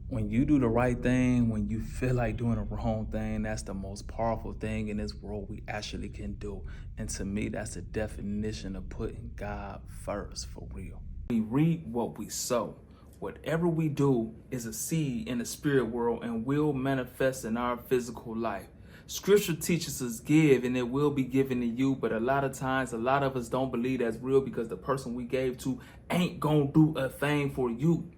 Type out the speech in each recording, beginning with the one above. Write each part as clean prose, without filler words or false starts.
When you do the right thing, when you feel like doing the wrong thing, that's the most powerful thing in this world we actually can do. And to me, that's the definition of putting God first, for real. We reap what we sow. Whatever we do is a seed in the spirit world and will manifest in our physical life. Scripture teaches us give and it will be given to you, but a lot of times, a lot of us don't believe that's real because the person we gave to ain't gonna do a thing for you.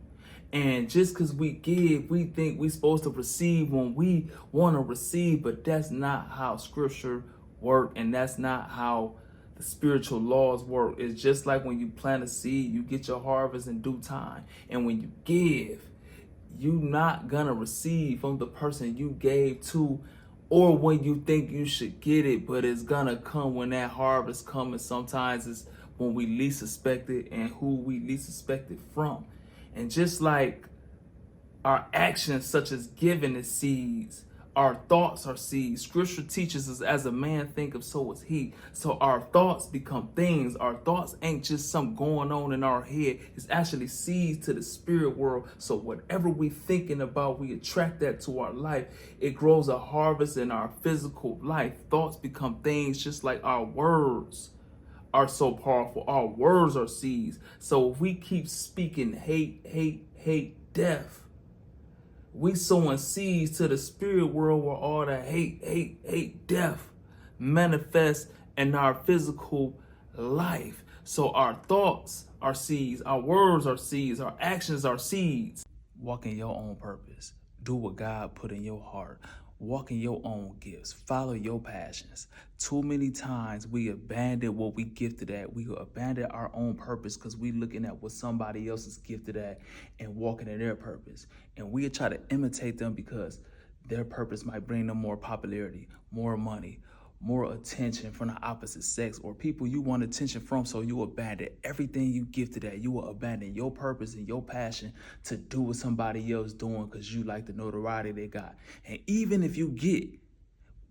And just because we give, we think we're supposed to receive when we want to receive, but that's not how scripture work, and that's not how the spiritual laws work. It's just like when you plant a seed, you get your harvest in due time. And when you give, you're not gonna receive from the person you gave to or when you think you should get it, but it's gonna come when that harvest comes. And sometimes it's when we least suspect it and who we least suspect it from. And just like our actions, such as giving is seeds, our thoughts are seeds. Scripture teaches us, as a man thinketh, so is he. So our thoughts become things. Our thoughts ain't just something going on in our head. It's actually seeds to the spirit world. So whatever we thinking about, we attract that to our life. It grows a harvest in our physical life. Thoughts become things, just like our words are so powerful. Our words are seeds. So if we keep speaking hate, death, we sowing seeds to the spirit world where all the hate, death manifests in our physical life. So our thoughts are seeds, our words are seeds, our actions are seeds. Walk in your own purpose. Do what God put in your heart. Walk in your own gifts. Follow your passions. Too many times we abandon what we gifted at. We abandon our own purpose because we looking at what somebody else is gifted at and walking in their purpose. And we try to imitate them because their purpose might bring them more popularity, more money, more attention from the opposite sex or people you want attention from. So you abandon everything you gifted at. You will abandon your purpose and your passion to do what somebody else doing because you like the notoriety they got. And even if you get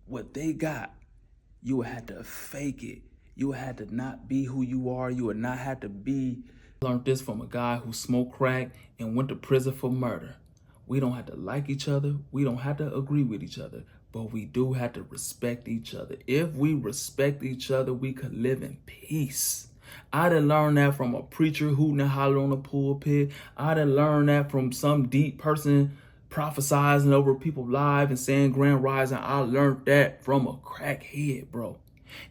what they got, you will have to fake it. You will have to not be who you are. You will not have to be. I learned this from a guy who smoked crack and went to prison for murder. We don't have to like each other. We don't have to agree with each other, but we do have to respect each other. If we respect each other, we could live in peace. I done learned that from a preacher hooting and hollering on the pulpit. I done learned that from some deep person prophesizing over people's lives and saying grand rising. I learned that from a crackhead, bro.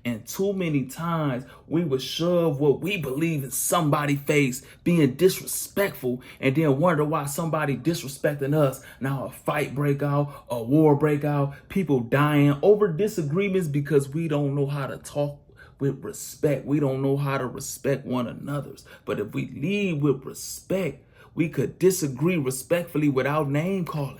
And too many times we would shove what we believe in somebody's face, being disrespectful, and then wonder why somebody disrespecting us. Now a fight break out, a war break out, people dying over disagreements because we don't know how to talk with respect. We don't know how to respect one another's. But if we lead with respect, we could disagree respectfully without name calling.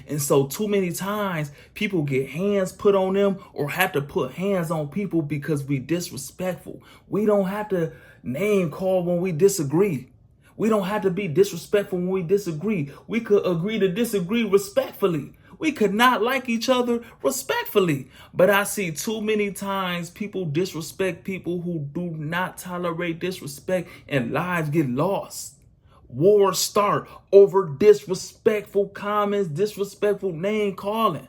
And so too many times people get hands put on them or have to put hands on people because we disrespectful. We don't have to name call when we disagree. We don't have to be disrespectful when we disagree. We could agree to disagree respectfully. We could not like each other respectfully. But I see too many times people disrespect people who do not tolerate disrespect and lives get lost. Wars start over disrespectful comments, disrespectful name calling.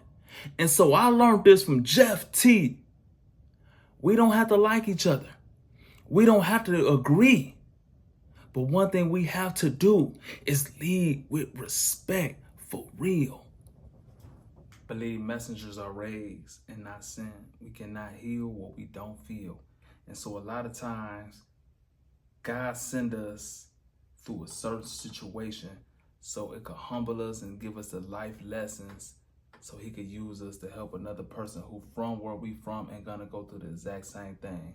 And so I learned this from Jeff T. We don't have to like each other. We don't have to agree. But one thing we have to do is lead with respect, for real. Believe messengers are raised and not sent. We cannot heal what we don't feel. And so a lot of times, God send us through a certain situation so it could humble us and give us the life lessons so he could use us to help another person who from where we from and gonna go through the exact same thing.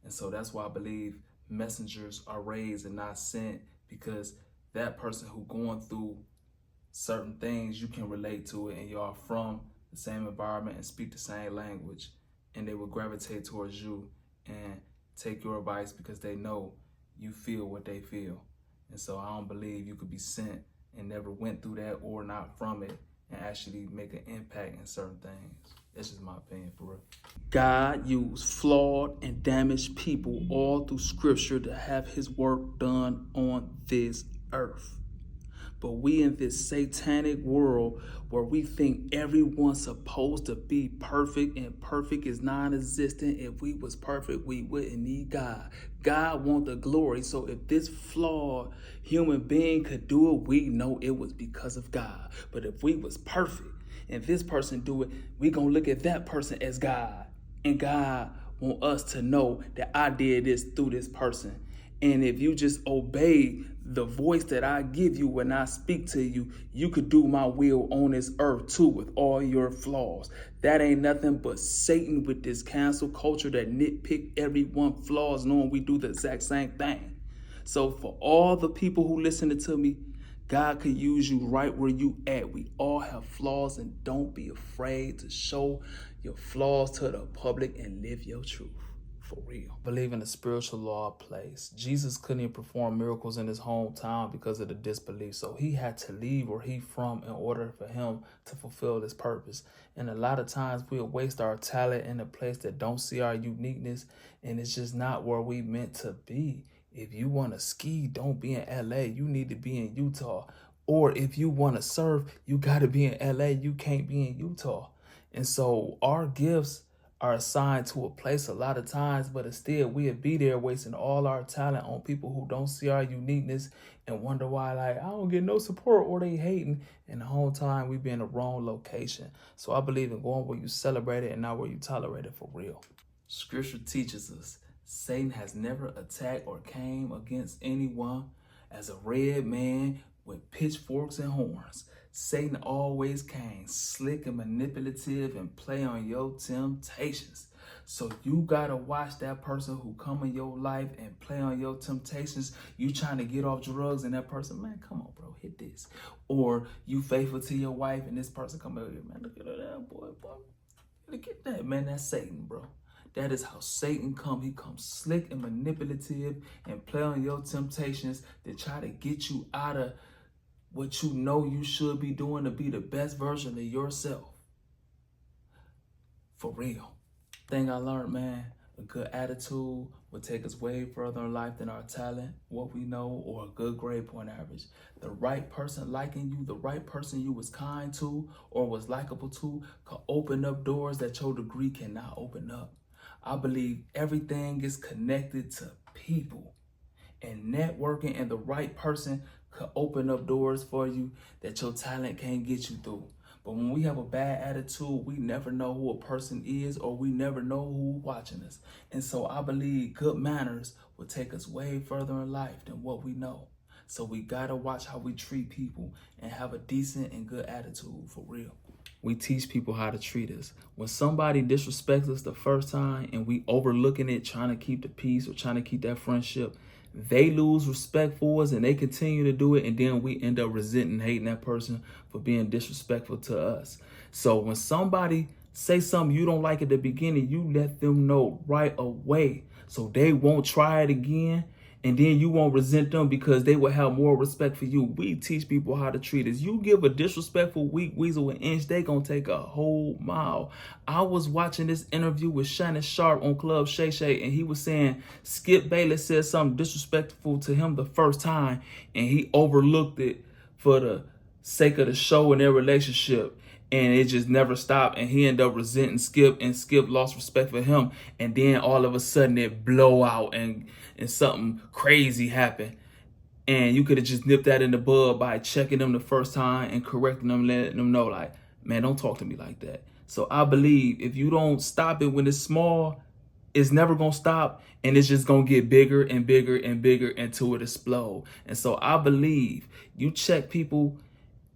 And so that's why I believe messengers are raised and not sent, because that person who going through certain things, you can relate to it and y'all from the same environment and speak the same language, and they will gravitate towards you and take your advice because they know you feel what they feel. And so I don't believe you could be sent and never went through that or not from it and actually make an impact in certain things. That's just my opinion, for real. God used flawed and damaged people all through scripture to have his work done on this earth. But we in this satanic world where we think everyone's supposed to be perfect, and perfect is non-existent. If we was perfect, we wouldn't need God. God wants the glory. So if this flawed human being could do it, we know it was because of God. But if we was perfect and this person do it, we gonna look at that person as God. And God want us to know that I did this through this person. And if you just obey the voice that I give you when I speak to you, you could do my will on this earth too with all your flaws. That ain't nothing but Satan with this cancel culture that nitpick everyone's flaws, knowing we do the exact same thing. So for all the people who listening to me, God could use you right where you at. We all have flaws, and don't be afraid to show your flaws to the public and live your truth. For real. Believe in the spiritual law of place. Jesus couldn't even perform miracles in his hometown because of the disbelief. So he had to leave where he from in order for him to fulfill his purpose. And a lot of times we'll waste our talent in a place that don't see our uniqueness, and it's just not where we meant to be. If you want to ski, don't be in LA. You need to be in Utah. Or if you want to surf, you got to be in LA. You can't be in Utah. And so our gifts are assigned to a place a lot of times, but instead we'll be there wasting all our talent on people who don't see our uniqueness and wonder why, like, I don't get no support, or they hating. And the whole time we be in the wrong location. So I believe in going where you celebrate it and not where you tolerate it, for real. Scripture teaches us Satan has never attacked or came against anyone as a red man with pitchforks and horns. Satan always came slick and manipulative and play on your temptations. So you gotta watch that person who come in your life and play on your temptations. You trying to get off drugs and that person, man, come on, bro, hit this. Or you faithful to your wife and this person come over here, man, look at that boy. Look at that, man, that's Satan, bro. That is how Satan comes. He comes slick and manipulative and play on your temptations to try to get you out of what you know you should be doing to be the best version of yourself. For real. Thing I learned, man, a good attitude will take us way further in life than our talent, what we know, or a good grade point average. The right person liking you, the right person you was kind to or was likable to, could open up doors that your degree cannot open up. I believe everything is connected to people, and networking and the right person could open up doors for you that your talent can't get you through. But when we have a bad attitude, we never know who a person is, or we never know who's watching us. And so I believe good manners will take us way further in life than what we know. So we gotta watch how we treat people and have a decent and good attitude, for real. We teach people how to treat us. When somebody disrespects us the first time and we overlooking it, trying to keep the peace or trying to keep that friendship, they lose respect for us and they continue to do it. And then we end up resenting, hating that person for being disrespectful to us. So when somebody say something you don't like at the beginning, you let them know right away so they won't try it again. And then you won't resent them because they will have more respect for you. We teach people how to treat us. You give a disrespectful weak weasel an inch, they gonna take a whole mile. I was watching this interview with Shannon Sharp on Club Shay Shay, and he was saying Skip Bayless said something disrespectful to him the first time, and he overlooked it for the sake of the show and their relationship. And it just never stopped, and he ended up resenting Skip, and Skip lost respect for him. And then all of a sudden it blow out and something crazy happened. And you could have just nipped that in the bud by checking them the first time and correcting them, letting them know, like, man, don't talk to me like that. So I believe if you don't stop it when it's small, it's never gonna stop, and it's just gonna get bigger and bigger and bigger until it explode. And so I believe you check people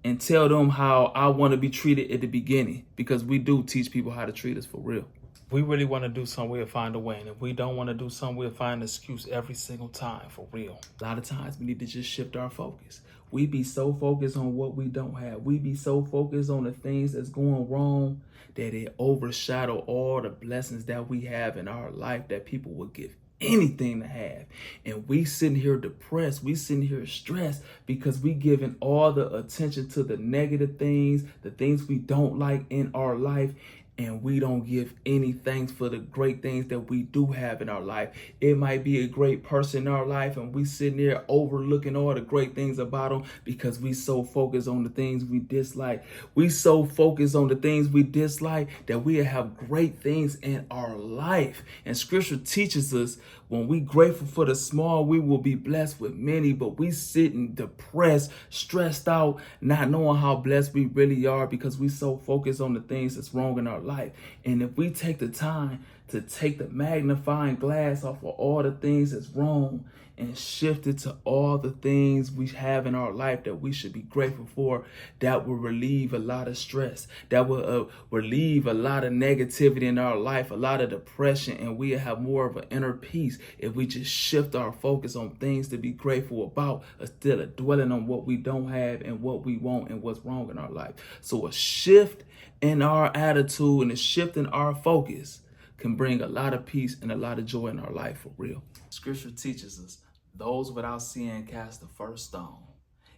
and tell them how I want to be treated at the beginning, because we do teach people how to treat us, for real. If we really want to do something, we'll find a way. And if we don't want to do something, we'll find an excuse every single time, for real. A lot of times we need to just shift our focus. We be so focused on what we don't have. We be so focused on the things that's going wrong that it overshadow all the blessings that we have in our life that people would give anything to have. And we sitting here depressed, we sitting here stressed because we giving all the attention to the negative things, the things we don't like in our life, and we don't give any thanks for the great things that we do have in our life. It might be a great person in our life and we sitting there overlooking all the great things about them because we so focused on the things we dislike. We so focused on the things we dislike that we have great things in our life. And scripture teaches us when we grateful for the small, we will be blessed with many, but we sitting depressed, stressed out, not knowing how blessed we really are because we so focused on the things that's wrong in our life. And if we take the time to take the magnifying glass off of all the things that's wrong and shift it to all the things we have in our life that we should be grateful for, that will relieve a lot of stress, that will relieve a lot of negativity in our life, a lot of depression, and we have more of an inner peace if we just shift our focus on things to be grateful about instead of dwelling on what we don't have and what we want and what's wrong in our life. So a shift in our attitude and a shift in our focus can bring a lot of peace and a lot of joy in our life for real. Scripture teaches us, those without sin cast the first stone.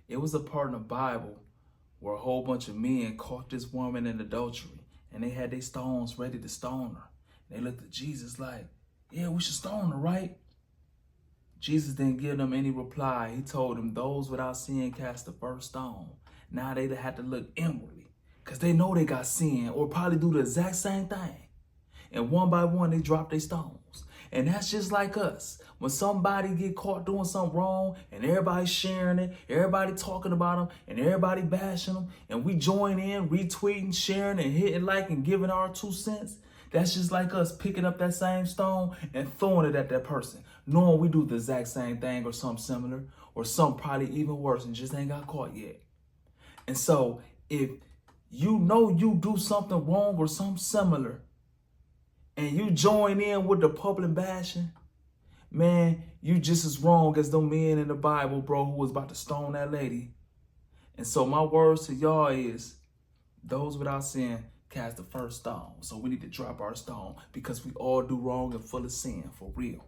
It was a part in the Bible where a whole bunch of men caught this woman in adultery and they had their stones ready to stone her. They looked at Jesus like, yeah, we should stone her, right? Jesus didn't give them any reply. He told them, those without sin cast the first stone. Now they had to look inwardly because they know they got sin or probably do the exact same thing. And one by one, they drop their stones. And that's just like us. When somebody get caught doing something wrong and everybody's sharing it, everybody talking about them and everybody bashing them, and we join in, retweeting, sharing, and hitting like and giving our 2 cents, that's just like us picking up that same stone and throwing it at that person, knowing we do the exact same thing or something similar or something probably even worse and just ain't got caught yet. And so if you know you do something wrong or something similar, and you join in with the public bashing, man, you just as wrong as them men in the Bible, bro, who was about to stone that lady. And so my words to y'all is, those without sin cast the first stone. So we need to drop our stone because we all do wrong and full of sin, for real.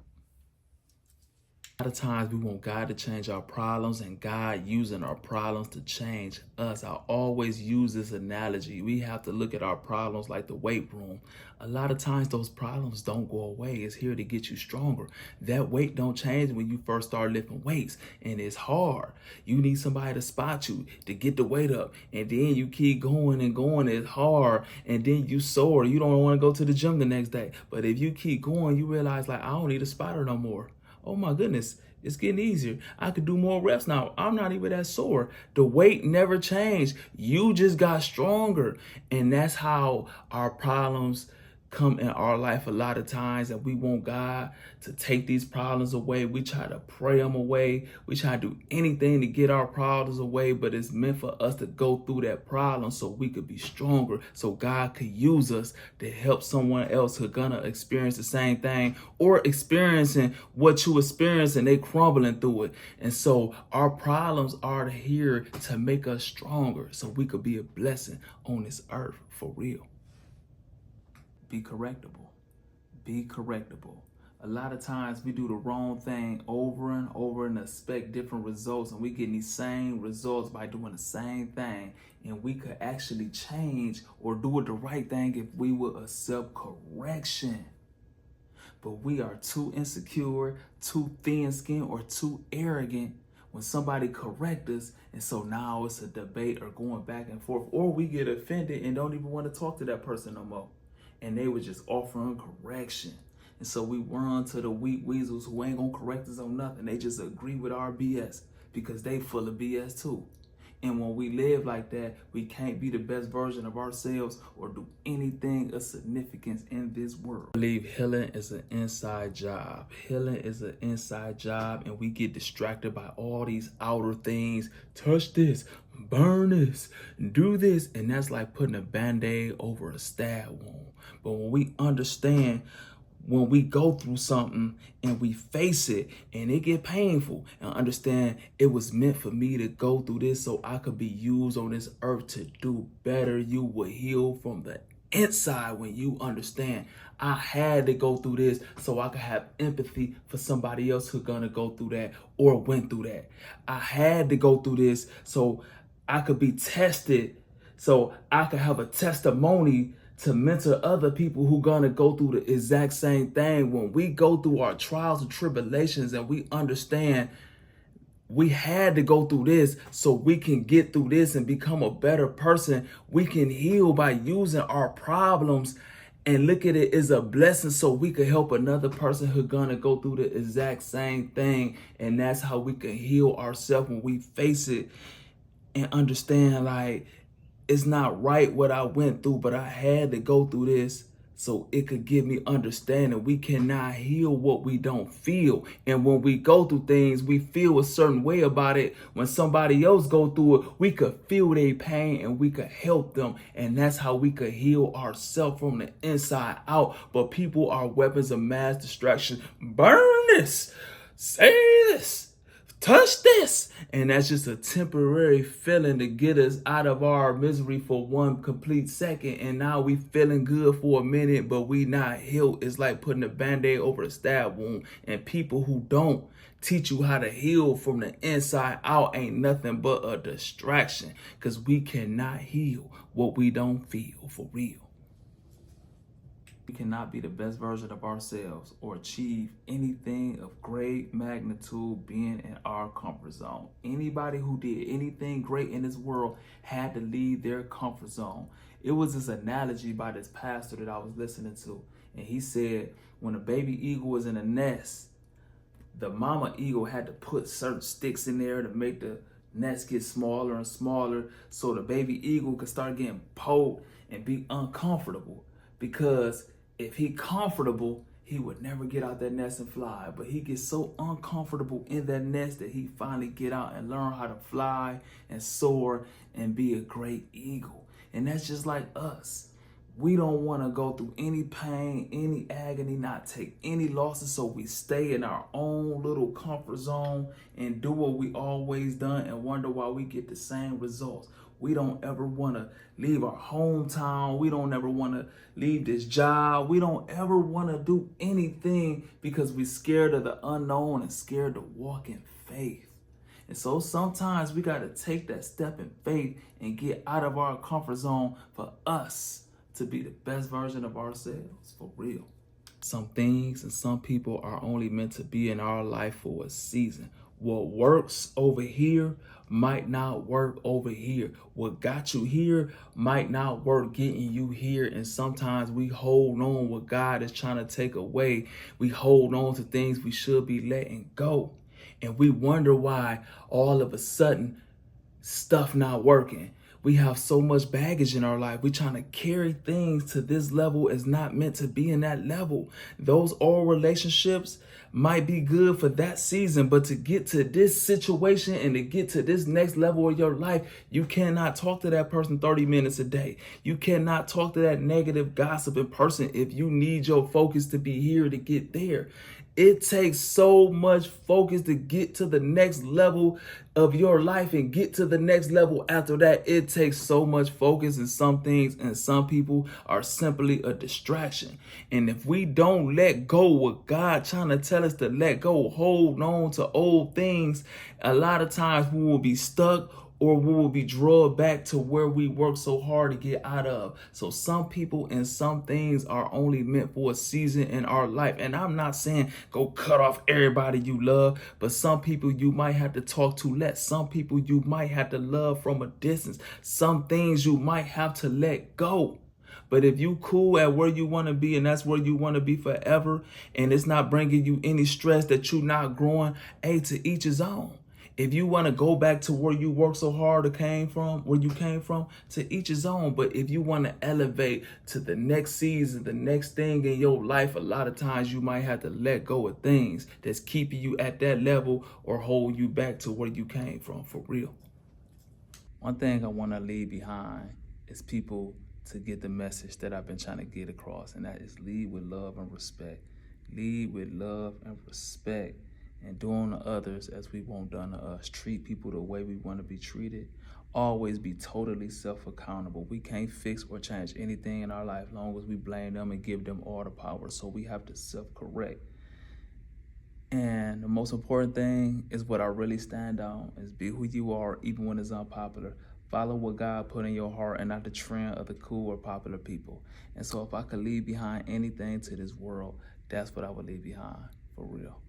A lot of times we want God to change our problems and God using our problems to change us. I always use this analogy. We have to look at our problems like the weight room. A lot of times those problems don't go away. It's here to get you stronger. That weight don't change when you first start lifting weights, and it's hard. You need somebody to spot you to get the weight up, and then you keep going and going. It's hard, and then you sore. You don't want to go to the gym the next day. But if you keep going, you realize like, I don't need a spotter no more. Oh my goodness, it's getting easier. I could do more reps now. I'm not even that sore. The weight never changed. You just got stronger. And that's how our problems come in our life a lot of times, and we want God to take these problems away. We try to pray them away. We try to do anything to get our problems away, but it's meant for us to go through that problem so we could be stronger, so God could use us to help someone else who's gonna experience the same thing or experiencing what you experience and they crumbling through it. And so our problems are here to make us stronger so we could be a blessing on this earth for real. Be correctable. Be correctable. A lot of times we do the wrong thing over and over and expect different results, and we get these same results by doing the same thing. And we could actually change or do it the right thing if we would accept correction. But we are too insecure, too thin-skinned, or too arrogant when somebody correct us, and so now it's a debate or going back and forth, or we get offended and don't even want to talk to that person no more. And they were just offering correction. And so we run to the weak weasels who ain't gonna correct us on nothing. They just agree with our BS because they full of BS too. And when we live like that, we can't be the best version of ourselves or do anything of significance in this world. I believe healing is an inside job. Healing is an inside job, and we get distracted by all these outer things. Touch this, burn this, do this, and that's like putting a Band-Aid over a stab wound. But when we understand, when we go through something and we face it and it get painful, and understand it was meant for me to go through this so I could be used on this earth to do better, you will heal from the inside when you understand I had to go through this so I could have empathy for somebody else who's gonna go through that or went through that. I had to go through this so I could be tested, so I could have a testimony to mentor other people who gonna go through the exact same thing. When we go through our trials and tribulations and we understand we had to go through this so we can get through this and become a better person, we can heal by using our problems and look at it as a blessing so we could help another person who's gonna go through the exact same thing. And that's how we can heal ourselves when we face it and understand, like, it's not right what I went through, but I had to go through this so it could give me understanding. We cannot heal what we don't feel. And when we go through things, we feel a certain way about it. When somebody else go through it, we could feel their pain and we could help them. And that's how we could heal ourselves from the inside out. But people are weapons of mass destruction. Burn this, say this, touch this. And that's just a temporary feeling to get us out of our misery for one complete second. And now we feeling good for a minute, but we not healed. It's like putting a band-aid over a stab wound. And people who don't teach you how to heal from the inside out ain't nothing but a distraction, because we cannot heal what we don't feel for real. We cannot be the best version of ourselves or achieve anything of great magnitude being in our comfort zone. Anybody who did anything great in this world had to leave their comfort zone. It was this analogy by this pastor that I was listening to. And he said, when a baby eagle was in a nest, the mama eagle had to put certain sticks in there to make the nest get smaller and smaller so the baby eagle could start getting poked and be uncomfortable. Because if he comfortable, he would never get out that nest and fly. But he gets so uncomfortable in that nest that he finally get out and learn how to fly and soar and be a great eagle. And that's just like us. We don't want to go through any pain, any agony, not take any losses. So we stay in our own little comfort zone and do what we always done and wonder why we get the same results. We don't ever want to leave our hometown. We don't ever want to leave this job. We don't ever want to do anything because we're scared of the unknown and scared to walk in faith. And so sometimes we got to take that step in faith and get out of our comfort zone for us to be the best version of ourselves, for real. Some things and some people are only meant to be in our life for a season. What works over here might not work over here. What got you here might not work getting you here. And sometimes we hold on what God is trying to take away. We hold on to things we should be letting go. And we wonder why all of a sudden stuff not working. We have so much baggage in our life. We're trying to carry things to this level is not meant to be in that level. Those old relationships might be good for that season, but to get to this situation and to get to this next level of your life, you cannot talk to that person 30 minutes a day. You cannot talk to that negative gossiping person if you need your focus to be here to get there. It takes so much focus to get to the next level of your life and get to the next level after that. It takes so much focus, and some things and some people are simply a distraction. And if we don't let go what God trying to tell us to let go, hold on to old things, a lot of times we will be stuck or we will be drawn back to where we work so hard to get out of. So some people and some things are only meant for a season in our life. And I'm not saying go cut off everybody you love, but some people you might have to talk to less. Some people you might have to love from a distance. Some things you might have to let go. But if you cool at where you want to be and that's where you want to be forever, and it's not bringing you any stress that you're not growing, hey, to each his own. If you want to go back to where you worked so hard where you came from, to each his own. But if you want to elevate to the next season, the next thing in your life, a lot of times you might have to let go of things that's keeping you at that level or hold you back to where you came from, for real. One thing I want to leave behind is people to get the message that I've been trying to get across, and that is lead with love and respect. Lead with love and respect. And do unto others as we want done to us. Treat people the way we want to be treated. Always be totally self-accountable. We can't fix or change anything in our life as long as we blame them and give them all the power. So we have to self-correct. And the most important thing is what I really stand on is be who you are, even when it's unpopular. Follow what God put in your heart and not the trend of the cool or popular people. And so if I could leave behind anything to this world, that's what I would leave behind, for real.